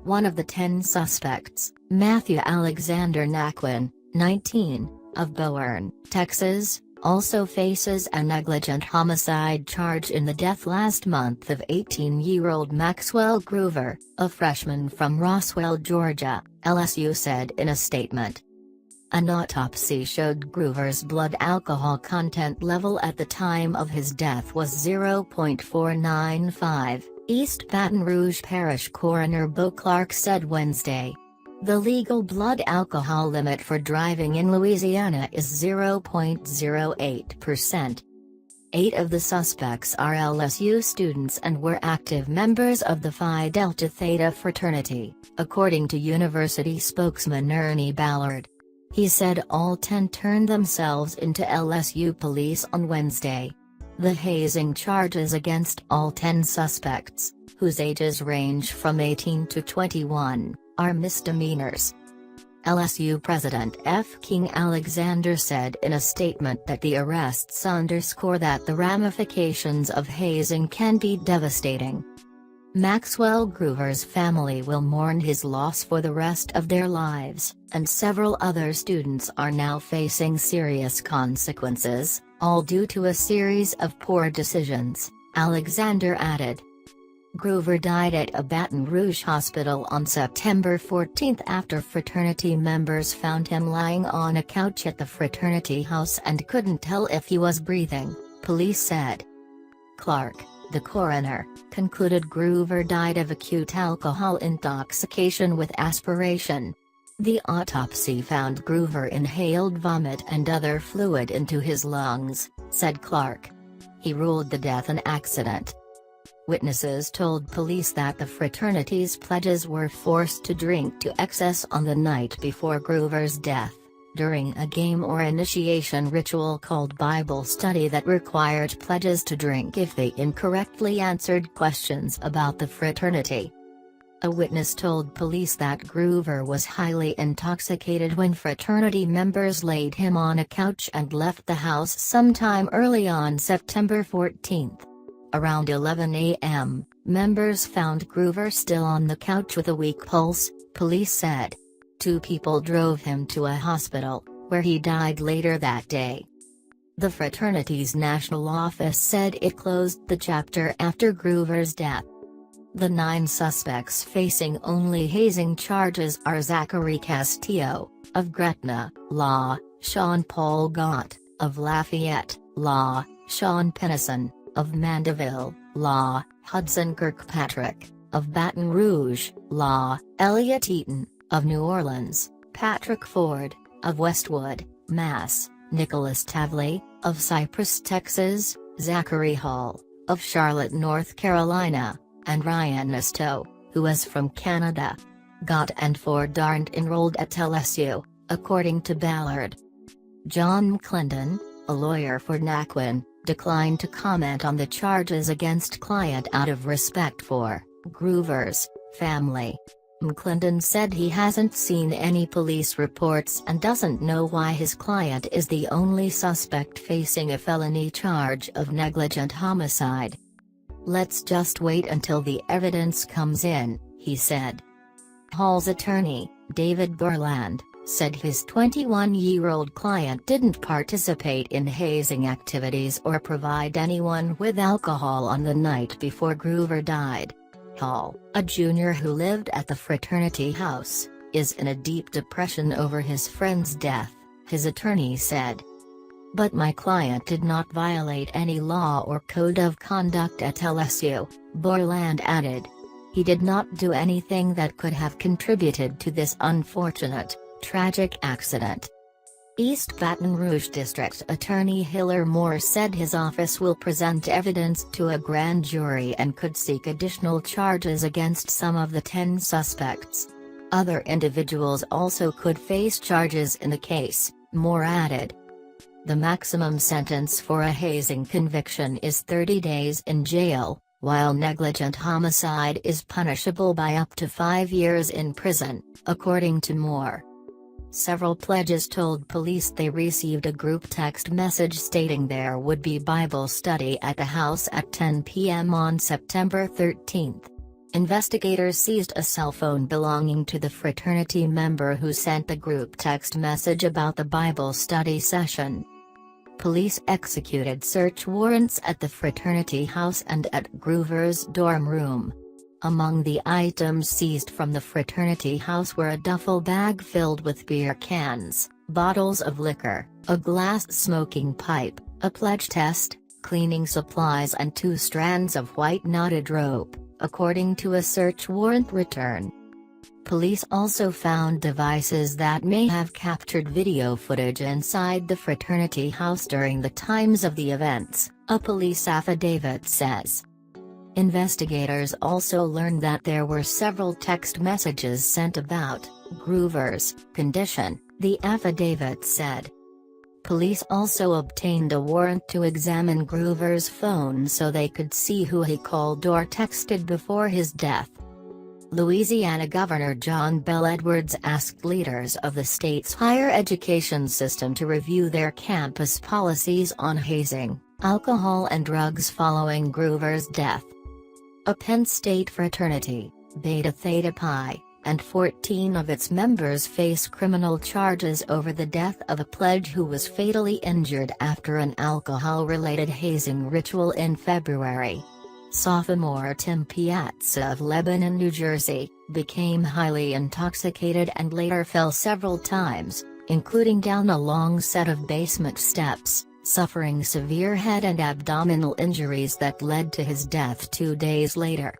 One of the 10 suspects, Matthew Alexander Naquin, 19, of Boerne, Texas, also faces a negligent homicide charge in the death last month of 18-year-old Maxwell Gruver, a freshman from Roswell, Georgia, LSU said in a statement. An autopsy showed Gruver's blood alcohol content level at the time of his death was 0.495, East Baton Rouge Parish Coroner Beau said Wednesday. The legal blood alcohol limit for driving in Louisiana is 0.08%. 8 of the suspects are LSU students and were active members of the Phi Delta Theta fraternity, according to university spokesman Ernie Ballard. He said all 10 turned themselves into LSU police on Wednesday. The hazing charges against all 10 suspects, whose ages range from 18 to 21, are misdemeanors. LSU President F. King Alexander said in a statement that the arrests underscore that the ramifications of hazing can be devastating. Maxwell Gruver's family will mourn his loss for the rest of their lives, and several other students are now facing serious consequences, all due to a series of poor decisions, Alexander added. Gruver died at a Baton Rouge hospital on September 14 after fraternity members found him lying on a couch at the fraternity house and couldn't tell if he was breathing, police said. Clark, the coroner, concluded Gruver died of acute alcohol intoxication with aspiration. The autopsy found Gruver inhaled vomit and other fluid into his lungs, said Clark. He ruled the death an accident. Witnesses told police that the fraternity's pledges were forced to drink to excess on the night before Gruver's death, during a game or initiation ritual called Bible study that required pledges to drink if they incorrectly answered questions about the fraternity. A witness told police that Gruver was highly intoxicated when fraternity members laid him on a couch and left the house sometime early on September 14. Around 11 a.m., members found Gruver still on the couch with a weak pulse, police said. 2 people drove him to a hospital, where he died later that day. The fraternity's national office said it closed the chapter after Gruver's death. The 9 suspects facing only hazing charges are Zachary Castillo, of Gretna, Law, Sean Paul Gott, of Lafayette, Law, Sean Pennison, of Mandeville, Law, Hudson Kirkpatrick, of Baton Rouge, Law, Elliot Eaton, of New Orleans, Patrick Ford, of Westwood, Mass., Nicholas Tavley, of Cypress, Texas, Zachary Hall, of Charlotte, North Carolina, and Ryan Nesto, who is from Canada. Gott and Ford aren't enrolled at LSU, according to Ballard. John McClendon, a lawyer for Naquin, declined to comment on the charges against client out of respect for Gruver's family. McClendon said he hasn't seen any police reports and doesn't know why his client is the only suspect facing a felony charge of negligent homicide. "Let's just wait until the evidence comes in," he said. Hall's attorney, David Borland, said his 21-year-old client didn't participate in hazing activities or provide anyone with alcohol on the night before Gruver died. Hall, a junior who lived at the fraternity house, is in a deep depression over his friend's death, his attorney said. But my client did not violate any law or code of conduct at LSU, Borland added. He did not do anything that could have contributed to this unfortunate, tragic accident. East Baton Rouge District Attorney Hiller Moore said his office will present evidence to a grand jury and could seek additional charges against some of the 10 suspects. Other individuals also could face charges in the case, Moore added. The maximum sentence for a hazing conviction is 30 days in jail, while negligent homicide is punishable by up to 5 years in prison, according to Moore. Several pledges told police they received a group text message stating there would be Bible study at the house at 10 p.m. on September 13. Investigators seized a cell phone belonging to the fraternity member who sent the group text message about the Bible study session. Police executed search warrants at the fraternity house and at Gruver's dorm room. Among the items seized from the fraternity house were a duffel bag filled with beer cans, bottles of liquor, a glass smoking pipe, a pledge test, cleaning supplies and 2 strands of white knotted rope, according to a search warrant return. Police also found devices that may have captured video footage inside the fraternity house during the times of the events, a police affidavit says. Investigators also learned that there were several text messages sent about Gruver's condition, the affidavit said. Police also obtained a warrant to examine Gruver's phone so they could see who he called or texted before his death. Louisiana Governor John Bel Edwards asked leaders of the state's higher education system to review their campus policies on hazing, alcohol and drugs following Gruver's death. A Penn State fraternity, Beta Theta Pi, and 14 of its members face criminal charges over the death of a pledge who was fatally injured after an alcohol-related hazing ritual in February. Sophomore Tim Piazza of Lebanon, New Jersey, became highly intoxicated and later fell several times, including down a long set of basement steps, suffering severe head and abdominal injuries that led to his death 2 days later.